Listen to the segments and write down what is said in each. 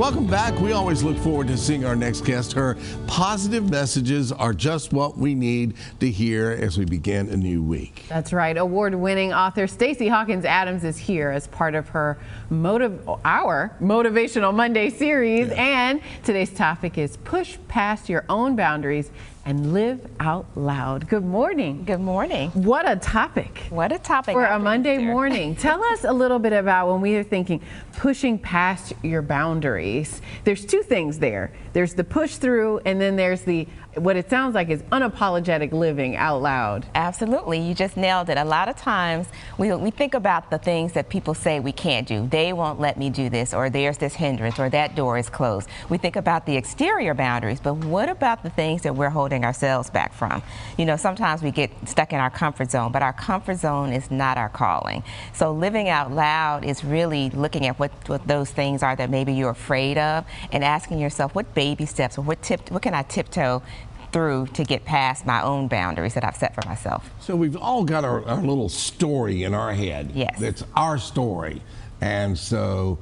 Welcome back. We always look forward to seeing our next guest. Her positive messages are just what we need to hear as we begin a new week. That's right. Award-winning author Stacy Hawkins Adams is here as part of her Motivational Monday series. Yeah. And today's topic is push past your own boundaries and live out loud. Good morning. Good morning. What a topic. What a topic. For a Monday morning. Tell us a little bit about when we are thinking pushing past your boundaries. There's two things there. There's the push through, and then there's the what it sounds like is unapologetic living out loud. Absolutely. You just nailed it. A lot of times we think about the things that people say we can't do. They won't let me do this, or there's this hindrance, or that door is closed. We think about the exterior boundaries, but what about the things that we're holding ourselves back from? You know, sometimes we get stuck in our comfort zone, but our comfort zone is not our calling. So living out loud is really looking at what those things are that maybe you're afraid of, and asking yourself, what baby steps or what can I tiptoe through to get past my own boundaries that I've set for myself. So we've all got our little story in our head. Yes. It's our story. And so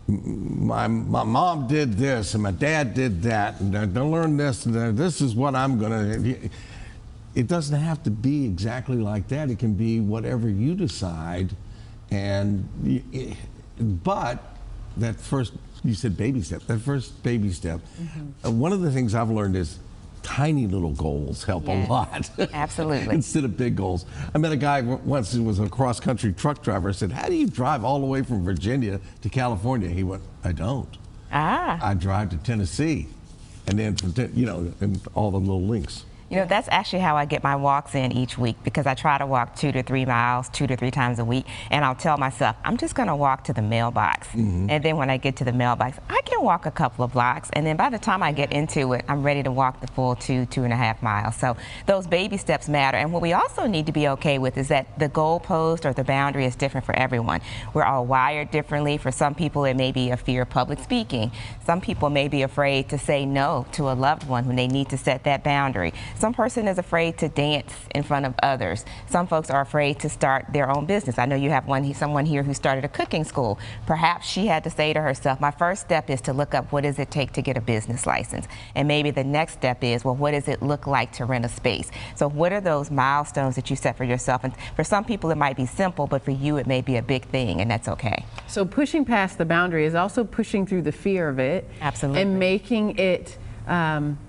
my mom did this and my dad did that, and I learned this, and this is what I'm going to. It doesn't have to be exactly like that. It can be whatever you decide. But that first, you said baby step, that first baby step, one of the things I've learned is tiny little goals help a lot. Absolutely. Instead of big goals. I met a guy once who was a cross-country truck driver. I said, how do you drive all the way from Virginia to California? He went, I don't. I drive to Tennessee. And then, and all the little links. You know, that's actually how I get my walks in each week, because I try to walk 2 to 3 miles, 2 to 3 times a week. And I'll tell myself, I'm just going to walk to the mailbox. And then when I get to the mailbox, I can walk a couple of blocks. And then by the time I get into it, I'm ready to walk the full 2.5 miles. So those baby steps matter. And what we also need to be okay with is that the goalpost or the boundary is different for everyone. We're all wired differently. For some people, it may be a fear of public speaking. Some people may be afraid to say no to a loved one when they need to set that boundary. Some person is afraid to dance in front of others. Some folks are afraid to start their own business. I know you have someone here who started a cooking school. Perhaps she had to say to herself, my first step is to look up what does it take to get a business license. And maybe the next step is, well, what does it look like to rent a space? So what are those milestones that you set for yourself? And for some people it might be simple, but for you it may be a big thing, and that's okay. So pushing past the boundary is also pushing through the fear of it. Absolutely. And making it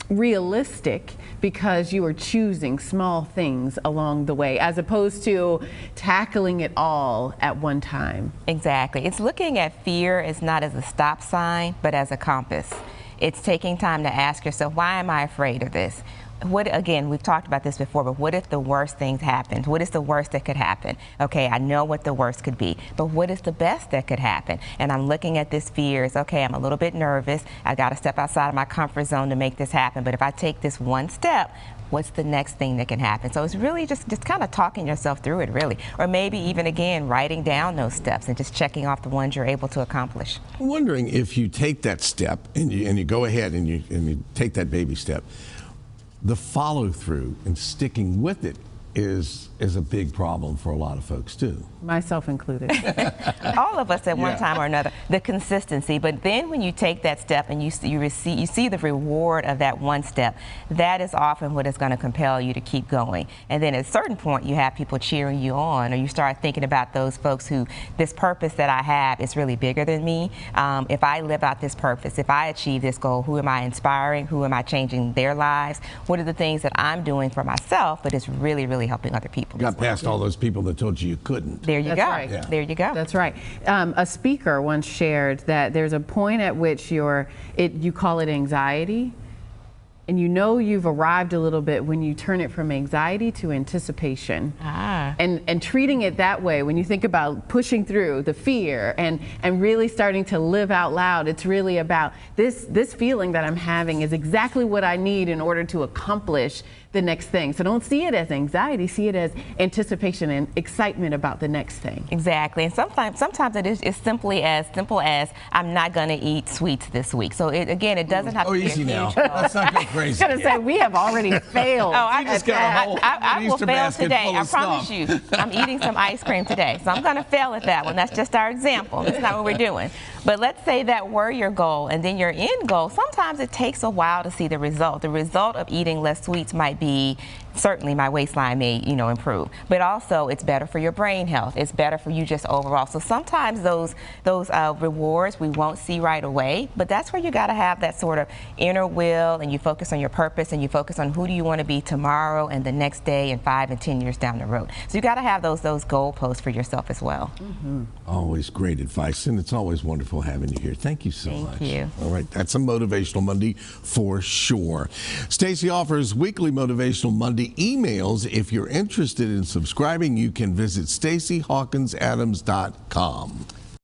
realistic, because you are choosing small things along the way as opposed to tackling it all at one time. Exactly. It's looking at fear as not as a stop sign, but as a compass. It's taking time to ask yourself, why am I afraid of this? Again, we've talked about this before, but what if the worst things happened? What is the worst that could happen? Okay, I know what the worst could be, but what is the best that could happen? And I'm looking at this fear as, okay, I'm a little bit nervous. I got to step outside of my comfort zone to make this happen. But if I take this one step, what's the next thing that can happen? So it's really just kind of talking yourself through it, really. Or maybe even, again, writing down those steps and just checking off the ones you're able to accomplish. I'm wondering if you take that step and you go ahead and you take that baby step, the follow-through and sticking with it is a big problem for a lot of folks too. Myself included. All of us at one time or another. The consistency, but then when you take that step and you see the reward of that one step, that is often what is going to compel you to keep going. And then at a certain point, you have people cheering you on, or you start thinking about those folks who, this purpose that I have is really bigger than me. If I live out this purpose, if I achieve this goal, who am I inspiring? Who am I changing their lives? What are the things that I'm doing for myself, but it's really, really helping other people? Got past all those people that told you couldn't. There you go. Right. Yeah. There you go. That's right. A speaker once shared that there's a point at which you call it anxiety, and you know you've arrived a little bit when you turn it from anxiety to anticipation. And treating it that way, when you think about pushing through the fear and really starting to live out loud, it's really about this feeling that I'm having is exactly what I need in order to accomplish the next thing. So don't see it as anxiety, see it as anticipation and excitement about the next thing. Exactly. And sometimes it is simple as I'm not going to eat sweets this week. So it doesn't have to be easy now. Let's not go crazy. I was going to say, we have already failed. I will fail today. I promise you. I'm eating some ice cream today. So I'm going to fail at that one. That's just our example. That's not what we're doing. But let's say that were your goal, and then your end goal, sometimes it takes a while to see the result. The result of eating less sweets might be, certainly my waistline may, improve, but also it's better for your brain health. It's better for you just overall. So sometimes those rewards we won't see right away, but that's where you got to have that sort of inner will, and you focus on your purpose, and you focus on who do you want to be tomorrow and the next day and 5 and 10 years down the road. So you got to have those goalposts for yourself as well. Always great advice, and it's always wonderful having you here. Thank you so much. Thank you. All right, that's a Motivational Monday for sure. Stacy offers weekly Motivational Monday emails. If you're interested in subscribing, you can visit StacyHawkinsAdams.com.